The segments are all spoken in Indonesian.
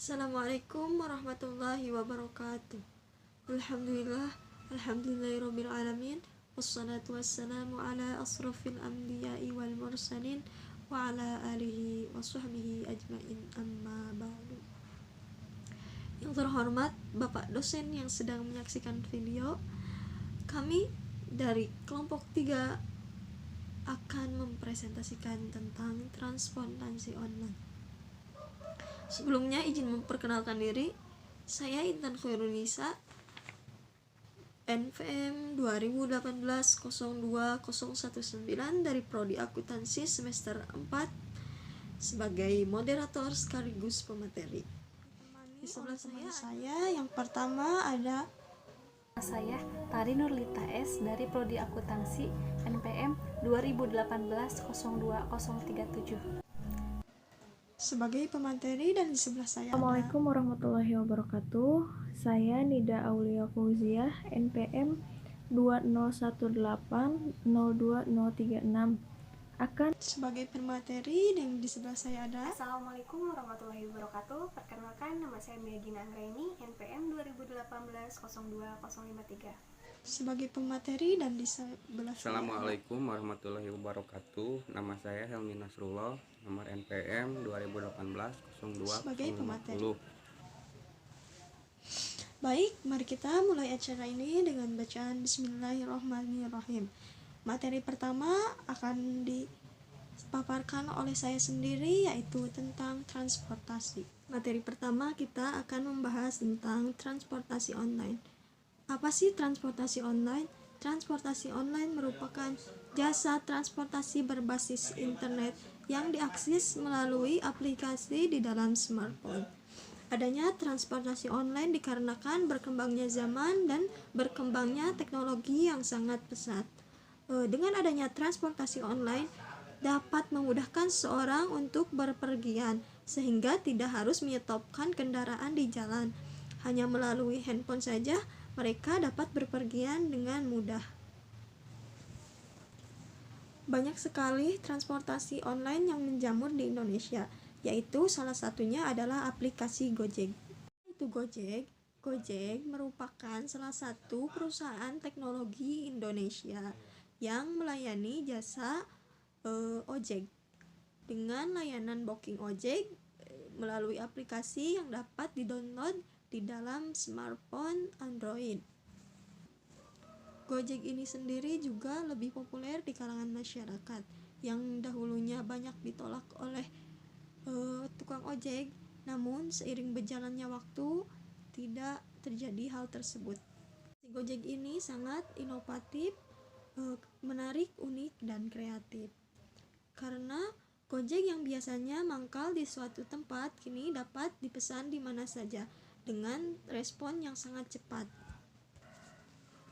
Assalamualaikum warahmatullahi wabarakatuh. Alhamdulillahirabbil alamin. Wassalatu wassalamu ala asrofil anbiya'i wal mursalin wa ala alihi wa sahbihi ajmain, amma ba'du. Yang terhormat Bapak dosen yang sedang menyaksikan video, kami dari kelompok 3 akan mempresentasikan tentang transportasi online. Sebelumnya izin memperkenalkan diri. Saya Intan Khairunisa, NPM 2018-02-019 dari Prodi Akuntansi semester 4 sebagai moderator sekaligus pemateri. Di sebelah saya yang pertama ada Saya Tari Nurlita S dari Prodi Akuntansi NPM 2018-02-037. sebagai pemateri, dan di sebelah saya Assalamualaikum warahmatullahi wabarakatuh. Saya Nida Aulia Fauziah, NPM 2018-02036, akan sebagai pemateri, dan di sebelah saya ada Assalamualaikum warahmatullahi wabarakatuh. Perkenalkan, nama saya Megina Anggraini, NPM 2018-02053. sebagai pemateri, dan di sebelah saya Assalamualaikum warahmatullahi wabarakatuh. Nama saya Helmi Nasrullah, nomor NPM 2018-02-050. sebagai pemateri. Baik, mari kita mulai acara ini dengan bacaan Bismillahirrahmanirrahim. Materi pertama akan dipaparkan oleh saya sendiri, yaitu tentang transportasi. Materi pertama kita akan membahas tentang transportasi online. Apa sih transportasi online? Transportasi online merupakan jasa transportasi berbasis internet yang diakses melalui aplikasi di dalam smartphone. Adanya transportasi online dikarenakan berkembangnya zaman dan berkembangnya teknologi yang sangat pesat. Dengan adanya transportasi online dapat memudahkan seorang untuk berpergian, sehingga tidak harus menyetopkan kendaraan di jalan. Hanya melalui handphone saja mereka dapat berpergian dengan mudah. Banyak sekali transportasi online yang menjamur di Indonesia, yaitu salah satunya adalah aplikasi Gojek. Gojek merupakan salah satu perusahaan teknologi Indonesia yang melayani jasa ojek dengan layanan booking ojek melalui aplikasi yang dapat didownload di dalam smartphone Android. Gojek ini sendiri juga lebih populer di kalangan masyarakat yang dahulunya banyak ditolak oleh tukang ojek, namun seiring berjalannya waktu tidak terjadi hal tersebut. Gojek ini sangat inovatif, menarik, unik, dan kreatif. Karena Gojek yang biasanya mangkal di suatu tempat kini dapat dipesan di mana saja dengan respon yang sangat cepat.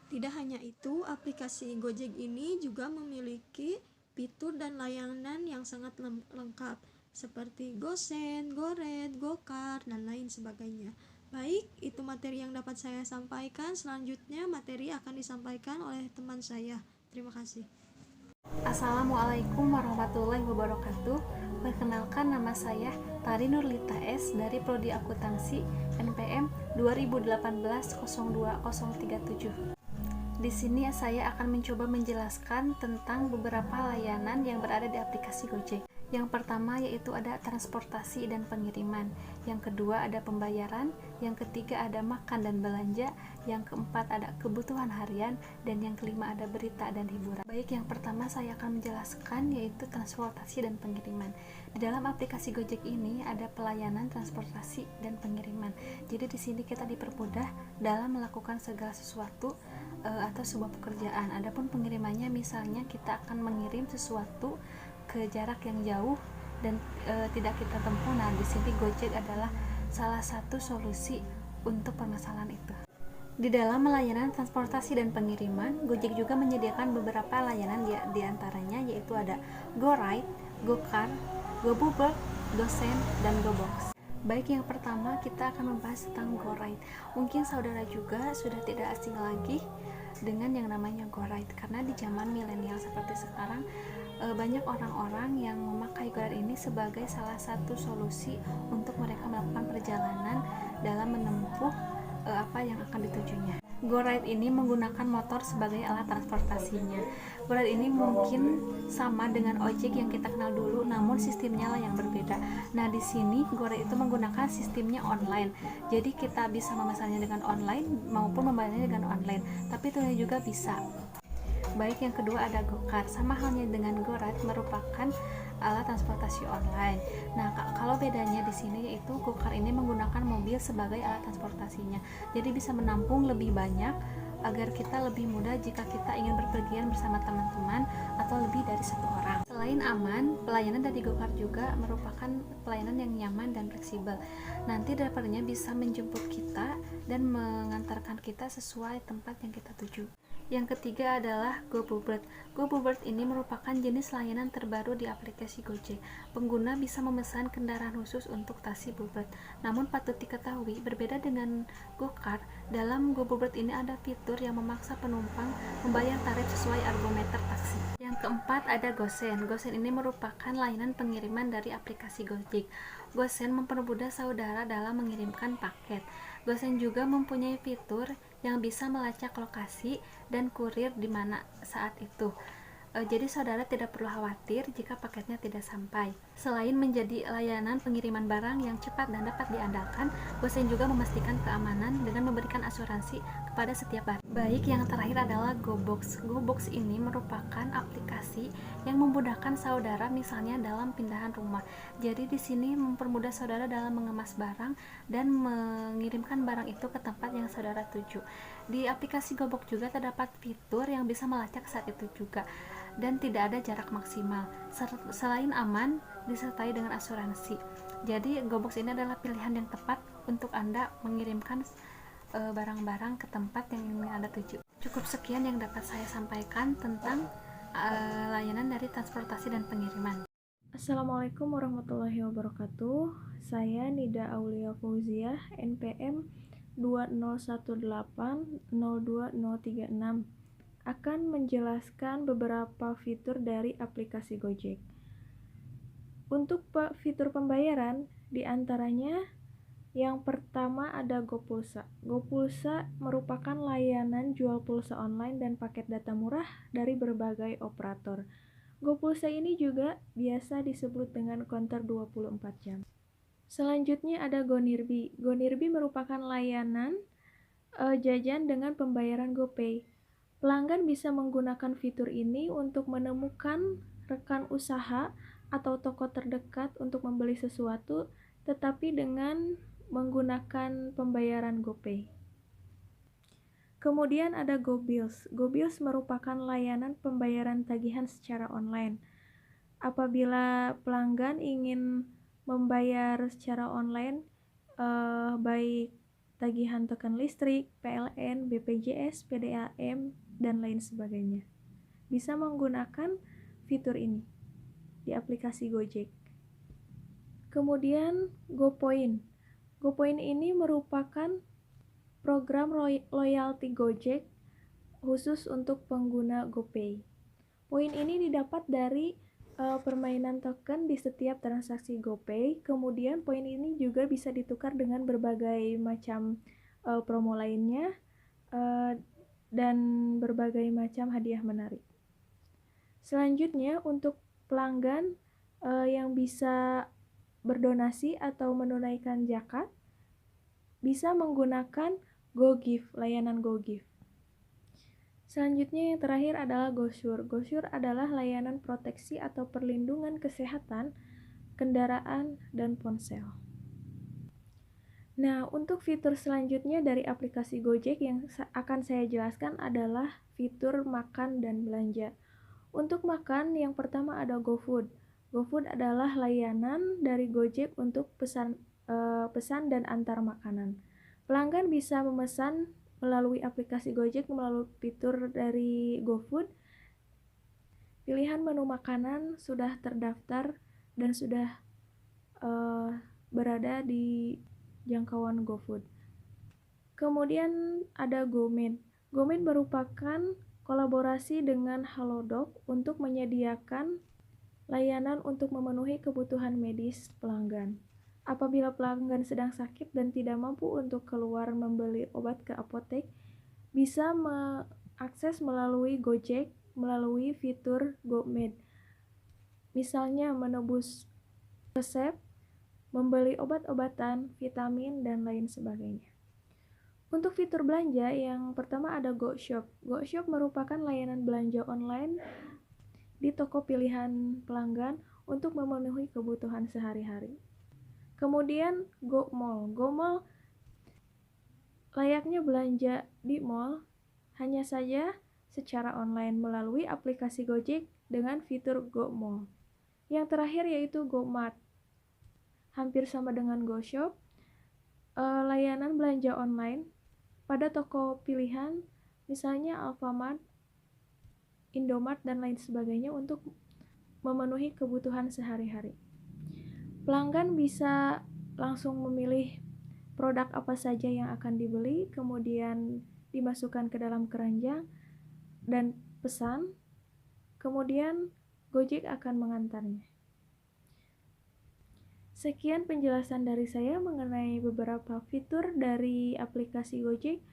Tidak hanya itu, aplikasi Gojek ini juga memiliki fitur dan layanan yang sangat lengkap seperti GoSend, GoRed, GoCar, dan lain sebagainya. Baik, itu materi yang dapat saya sampaikan. Selanjutnya materi akan disampaikan oleh teman saya. Terima kasih. Assalamualaikum warahmatullahi wabarakatuh. Perkenalkan, nama saya Tari Nurlita S dari Prodi Akuntansi NPM 2018-02037. Di sini saya akan mencoba menjelaskan tentang beberapa layanan yang berada di aplikasi Gojek. Yang pertama yaitu ada transportasi dan pengiriman, yang kedua ada pembayaran, yang ketiga ada makan dan belanja, yang keempat ada kebutuhan harian, dan yang kelima ada berita dan hiburan. Baik, yang pertama saya akan menjelaskan yaitu transportasi dan pengiriman. Di dalam aplikasi Gojek ini ada pelayanan transportasi dan pengiriman. Jadi di sini kita dipermudah dalam melakukan segala sesuatu atau sebuah pekerjaan. Adapun pengirimannya, misalnya kita akan mengirim sesuatu ke jarak yang jauh dan tidak kita tempuh. Nah, di sini Gojek adalah salah satu solusi untuk permasalahan itu. Di dalam layanan transportasi dan pengiriman, Gojek juga menyediakan beberapa layanan, di antaranya yaitu ada GoRide, GoCar, GoBuber, GoSend, dan GoBox. Baik, yang pertama kita akan membahas tentang GoRide. Mungkin saudara juga sudah tidak asing lagi dengan yang namanya GoRide, karena di zaman milenial seperti sekarang Banyak orang-orang yang memakai GoRide ini sebagai salah satu solusi untuk mereka melakukan perjalanan dalam menempuh apa yang akan ditujunya. GoRide ini menggunakan motor sebagai alat transportasinya. GoRide ini mungkin sama dengan ojek yang kita kenal dulu, namun sistemnya lah yang berbeda. Nah, di sini GoRide itu menggunakan sistemnya online. Jadi kita bisa memesannya dengan online maupun membayarnya dengan online. Tapi tunai juga bisa. Baik, yang kedua ada GoCar. Sama halnya dengan GoRide, merupakan alat transportasi online. Nah, kalau bedanya di sini yaitu GoCar ini menggunakan mobil sebagai alat transportasinya. Jadi bisa menampung lebih banyak agar kita lebih mudah jika kita ingin berpergian bersama teman-teman atau lebih dari satu orang. Selain aman, pelayanan dari GoCar juga merupakan pelayanan yang nyaman dan fleksibel. Nanti drivernya bisa menjemput kita dan mengantarkan kita sesuai tempat yang kita tuju. Yang ketiga adalah GoBuBird. GoBuBird ini merupakan jenis layanan terbaru di aplikasi Gojek. Pengguna bisa memesan kendaraan khusus untuk taksi BuBird. Namun patut diketahui, berbeda dengan GoCar, dalam GoBuBird ini ada fitur yang memaksa penumpang membayar tarif sesuai argometer taksi. Yang keempat ada GoSend. GoSend ini merupakan layanan pengiriman dari aplikasi Gojek. GoSend mempermudah saudara dalam mengirimkan paket. GoSend juga mempunyai fitur yang bisa melacak lokasi dan kurir di mana saat itu. Jadi saudara tidak perlu khawatir jika paketnya tidak sampai. Selain menjadi layanan pengiriman barang yang cepat dan dapat diandalkan, GoSend juga memastikan keamanan dengan memberikan asuransi kepada setiap barang. Baik, yang terakhir adalah GoBox. GoBox ini merupakan aplikasi yang memudahkan saudara misalnya dalam pindahan rumah. Jadi di sini mempermudah saudara dalam mengemas barang dan mengirimkan barang itu ke tempat yang saudara tuju. Di aplikasi GoBox juga terdapat fitur yang bisa melacak saat itu juga, dan tidak ada jarak maksimal. Selain aman, disertai dengan asuransi. Jadi GoBox ini adalah pilihan yang tepat untuk Anda mengirimkan barang-barang ke tempat yang ingin Anda tuju. Cukup sekian yang dapat saya sampaikan tentang layanan dari transportasi dan pengiriman. Assalamualaikum warahmatullahi wabarakatuh. Saya Nida Aulia Fauziah, NPM 201802036, akan menjelaskan beberapa fitur dari aplikasi Gojek. Untuk fitur pembayaran, diantaranya yang pertama ada GoPulsa. GoPulsa merupakan layanan jual pulsa online dan paket data murah dari berbagai operator. GoPulsa ini juga biasa disebut dengan konter 24 jam. Selanjutnya ada GoNirbi. GoNirbi merupakan layanan jajan dengan pembayaran GoPay. Pelanggan bisa menggunakan fitur ini untuk menemukan rekan usaha atau toko terdekat untuk membeli sesuatu, tetapi dengan menggunakan pembayaran GoPay. Kemudian ada GoBills. GoBills merupakan layanan pembayaran tagihan secara online. Apabila pelanggan ingin membayar secara online, baik tagihan token listrik, PLN, BPJS, PDAM, dan lain sebagainya, bisa menggunakan fitur ini di aplikasi Gojek. Kemudian GoPoint. GoPoint ini merupakan program loyalty Gojek khusus untuk pengguna GoPay. Poin ini didapat dari permainan token di setiap transaksi GoPay. Kemudian poin ini juga bisa ditukar dengan berbagai macam promo lainnya dan berbagai macam hadiah menarik. Selanjutnya, untuk pelanggan yang bisa berdonasi atau menunaikan zakat, bisa menggunakan GoGive, layanan GoGive. Selanjutnya yang terakhir adalah GoSure. GoSure adalah layanan proteksi atau perlindungan kesehatan kendaraan dan ponsel. Nah, untuk fitur selanjutnya dari aplikasi Gojek yang akan saya jelaskan adalah fitur makan dan belanja. Untuk makan, yang pertama ada GoFood. GoFood adalah layanan dari Gojek untuk pesan dan antar makanan. Pelanggan bisa memesan melalui aplikasi Gojek melalui fitur dari GoFood. Pilihan menu makanan sudah terdaftar dan sudah berada di jangkauan GoFood. Kemudian ada GoMint. GoMint merupakan kolaborasi dengan Halodoc untuk menyediakan layanan untuk memenuhi kebutuhan medis pelanggan. Apabila pelanggan sedang sakit dan tidak mampu untuk keluar membeli obat ke apotek, bisa mengakses melalui Gojek melalui fitur GoMed. Misalnya menebus resep, membeli obat-obatan, vitamin, dan lain sebagainya. Untuk fitur belanja, yang pertama ada GoShop. GoShop merupakan layanan belanja online di toko pilihan pelanggan untuk memenuhi kebutuhan sehari-hari. Kemudian GoMall. GoMall layaknya belanja di mall, hanya saja secara online melalui aplikasi Gojek dengan fitur GoMall. Yang terakhir yaitu GoMart. Hampir sama dengan GoShop, layanan belanja online pada toko pilihan, misalnya Alfamart, Indomart, dan lain sebagainya untuk memenuhi kebutuhan sehari-hari. Pelanggan bisa langsung memilih produk apa saja yang akan dibeli, kemudian dimasukkan ke dalam keranjang dan pesan, kemudian Gojek akan mengantarnya. Sekian penjelasan dari saya mengenai beberapa fitur dari aplikasi Gojek.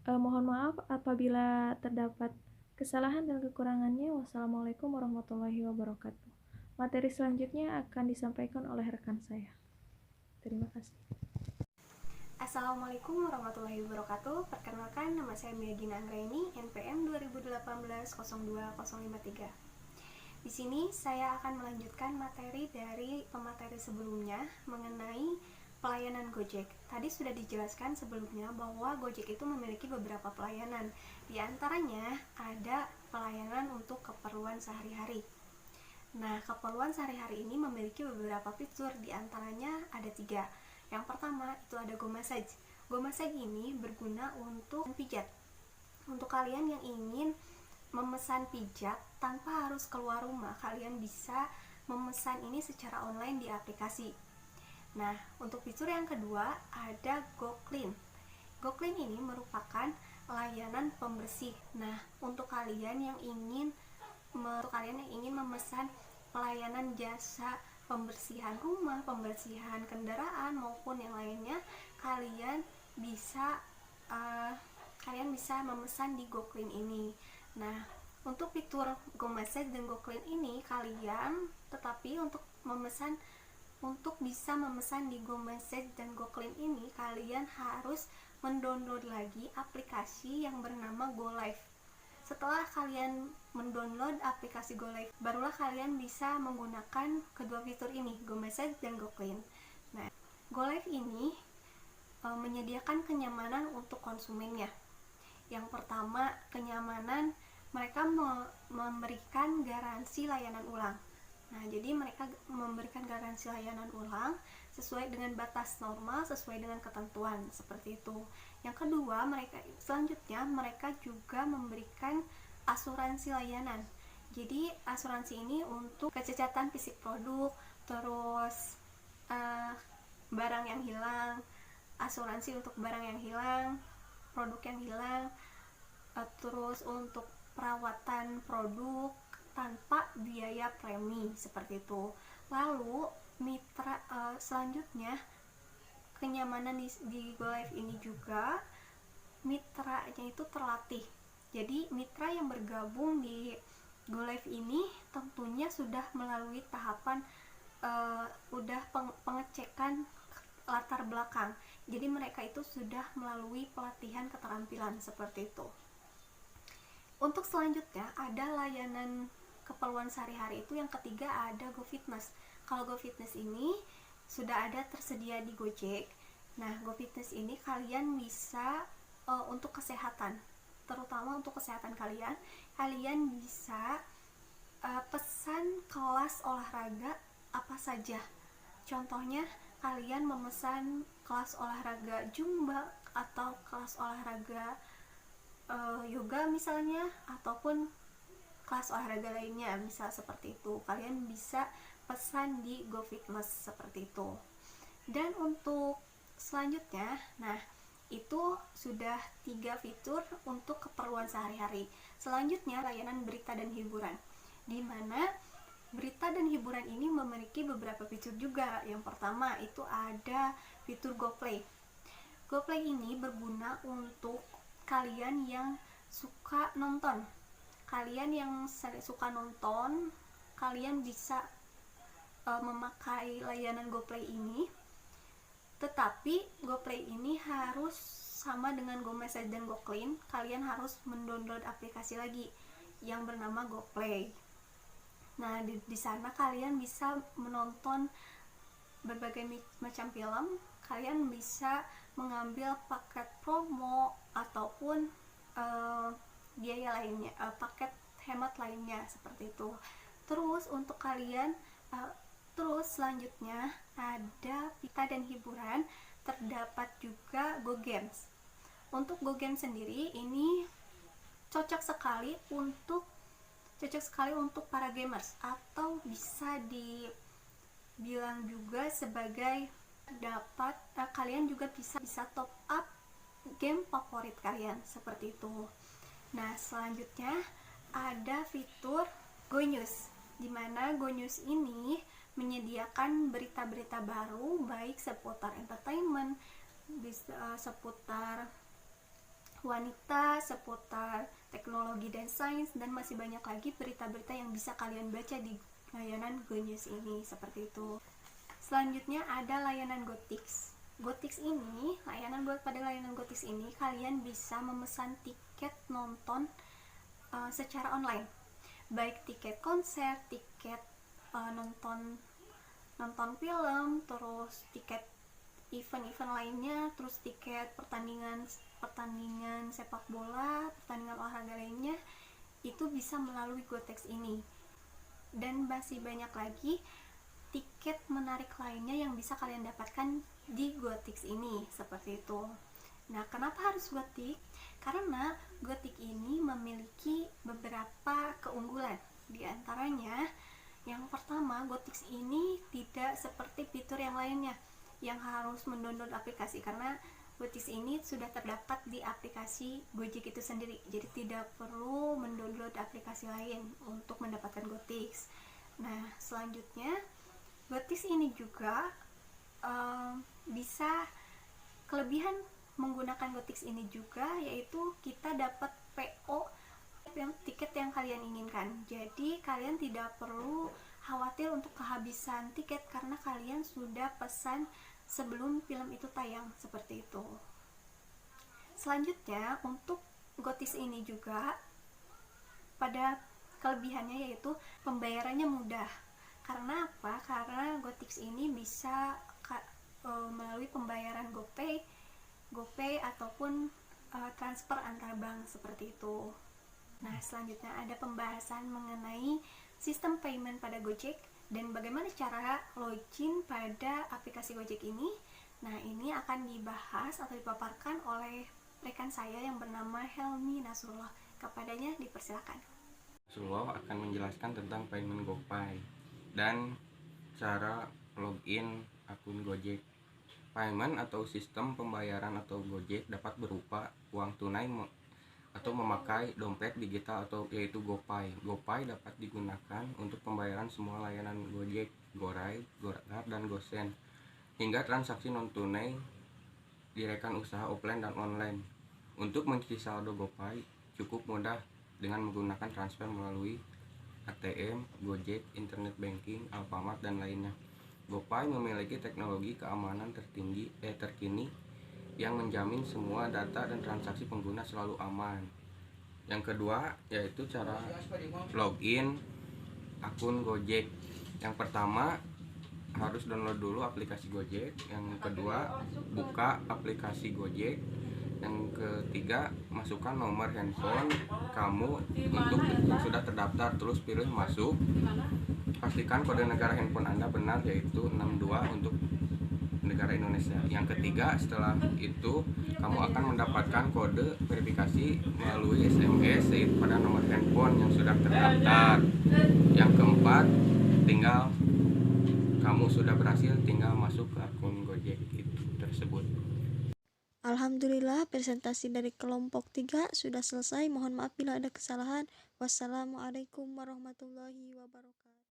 Mohon maaf apabila terdapat kesalahan dan kekurangannya. Wassalamualaikum warahmatullahi wabarakatuh. Materi selanjutnya akan disampaikan oleh rekan saya. Terima kasih. Assalamualaikum warahmatullahi wabarakatuh. Perkenalkan, nama saya Megina Anggraini, NPM 2018-02-053. Di sini saya akan melanjutkan materi dari pemateri sebelumnya mengenai pelayanan Gojek. Tadi sudah dijelaskan sebelumnya bahwa Gojek itu memiliki beberapa pelayanan. Di antaranya ada pelayanan untuk keperluan sehari-hari. Nah, keperluan sehari-hari ini memiliki beberapa fitur, di antaranya ada 3. Yang pertama itu ada GoMessage. GoMessage ini berguna untuk pijat. Untuk kalian yang ingin memesan pijat tanpa harus keluar rumah, kalian bisa memesan ini secara online di aplikasi. Nah, untuk fitur yang kedua ada GoClean. GoClean ini merupakan layanan pembersih. Nah, untuk kalian yang ingin memesan pelayanan jasa pembersihan rumah, pembersihan kendaraan maupun yang lainnya, kalian bisa memesan di GoClean ini. Nah, untuk fitur GoMessage dan GoClean ini untuk bisa memesan di GoMessage dan GoClean ini, kalian harus mendownload lagi aplikasi yang bernama GoLive. Setelah kalian mendownload aplikasi GoLive, barulah kalian bisa menggunakan kedua fitur ini, GoMessage dan GoClean. Nah, GoLive ini menyediakan kenyamanan untuk konsumennya. Yang pertama, kenyamanan, mereka memberikan garansi layanan ulang. Nah, jadi mereka memberikan garansi layanan ulang sesuai dengan batas normal, sesuai dengan ketentuan, seperti itu. Yang kedua, mereka juga memberikan asuransi layanan. Jadi asuransi ini untuk kecacatan fisik produk, terus barang yang hilang, asuransi untuk barang yang hilang, produk yang hilang, terus untuk perawatan produk tanpa biaya premi, seperti itu. Lalu selanjutnya, kenyamanan di GoLive ini juga mitranya itu terlatih. Jadi mitra yang bergabung di GoLive ini tentunya sudah melalui tahapan pengecekan latar belakang. Jadi mereka itu sudah melalui pelatihan keterampilan, seperti itu. Untuk selanjutnya ada layanan keperluan sehari-hari, itu yang ketiga ada GoFitness. Kalau GoFitness ini sudah ada tersedia di Gojek. Nah, GoFitness ini kalian bisa untuk kesehatan, terutama untuk kesehatan kalian bisa pesan kelas olahraga apa saja. Contohnya, kalian memesan kelas olahraga Zumba atau kelas olahraga yoga misalnya, ataupun kelas olahraga lainnya, bisa seperti itu. Kalian bisa pesan di GoFitness, seperti itu. Dan untuk selanjutnya, nah itu sudah 3 fitur untuk keperluan sehari-hari. Selanjutnya layanan berita dan hiburan, di mana Berita dan hiburan ini memiliki beberapa fitur juga. Yang pertama itu ada fitur GoPlay. GoPlay ini berguna untuk kalian yang suka nonton. Kalian yang suka nonton, kalian bisa memakai layanan GoPlay ini. Tetapi GoPlay ini harus sama dengan GoMessage dan GoClaim. Kalian harus mendownload aplikasi lagi yang bernama GoPlay. Nah, di sana kalian bisa menonton berbagai macam film. Kalian bisa mengambil paket promo ataupun biaya lainnya, paket hemat lainnya seperti itu. Terus untuk kalian terus selanjutnya ada pita dan hiburan, terdapat juga GoGames. Untuk GoGames sendiri ini cocok sekali untuk para gamers, atau bisa dibilang juga sebagai kalian juga bisa top up game favorit kalian seperti itu. Nah, selanjutnya ada fitur GoNews, di mana GoNews ini menyediakan berita-berita baru baik seputar entertainment, seputar wanita, seputar teknologi dan sains, dan masih banyak lagi berita-berita yang bisa kalian baca di layanan GoNews ini seperti itu. Selanjutnya ada layanan GoTix. Pada layanan GoTix ini kalian bisa memesan tiket nonton secara online, baik tiket konser, tiket nonton film, terus tiket event-event lainnya, terus tiket pertandingan sepak bola, pertandingan olahraga lainnya, itu bisa melalui GoTix ini. Dan masih banyak lagi tiket menarik lainnya yang bisa kalian dapatkan di GoTix ini seperti itu. Nah, kenapa harus GoTix? Karena GoTix ini memiliki beberapa keunggulan. Di antaranya, yang pertama, GoTix ini tidak seperti fitur yang lainnya yang harus mendownload aplikasi, karena GoTix ini sudah terdapat di aplikasi Gojek itu sendiri, jadi tidak perlu mendownload aplikasi lain untuk mendapatkan GoTix. Nah, selanjutnya GoTix ini juga bisa kelebihan menggunakan GoTix ini juga, yaitu kita dapat PO tiket yang kalian inginkan. Jadi kalian tidak perlu khawatir untuk kehabisan tiket karena kalian sudah pesan sebelum film itu tayang seperti itu. Selanjutnya untuk GoTix ini juga pada kelebihannya yaitu pembayarannya mudah. Karena apa? Karena GoTix ini bisa melalui pembayaran GoPay ataupun transfer antar bank seperti itu. Nah, selanjutnya ada pembahasan mengenai sistem payment pada Gojek dan bagaimana cara login pada aplikasi Gojek ini. Nah, ini akan dibahas atau dipaparkan oleh rekan saya yang bernama Helmi Nasrullah. Kepadanya dipersilakan. Nasrullah akan menjelaskan tentang payment GoPay dan cara login akun Gojek. Payment atau sistem pembayaran atau Gojek dapat berupa uang tunai atau memakai dompet digital atau yaitu GoPay. GoPay dapat digunakan untuk pembayaran semua layanan Gojek, GoRide, GoGrab, dan GoSend, hingga transaksi non tunai di rekan usaha offline dan online. Untuk mengisi saldo GoPay cukup mudah dengan menggunakan transfer melalui ATM, Gojek, internet banking, Alfamart, dan lainnya. GoPay memiliki teknologi keamanan terkini yang menjamin semua data dan transaksi pengguna selalu aman. Yang kedua yaitu cara login akun Gojek. Yang pertama harus download dulu aplikasi Gojek. Yang kedua buka aplikasi Gojek. Yang ketiga masukkan nomor handphone kamu untuk yang sudah terdaftar, terus pilih masuk. Pastikan kode negara handphone Anda benar, yaitu 62 untuk negara Indonesia. Yang ketiga, setelah itu kamu akan mendapatkan kode verifikasi melalui SMS pada nomor handphone yang sudah terdaftar. Yang keempat, tinggal kamu sudah berhasil, tinggal masuk ke akun Gojek itu tersebut. Alhamdulillah, presentasi dari kelompok 3 sudah selesai. Mohon maaf bila ada kesalahan. Wassalamualaikum warahmatullahi wabarakatuh.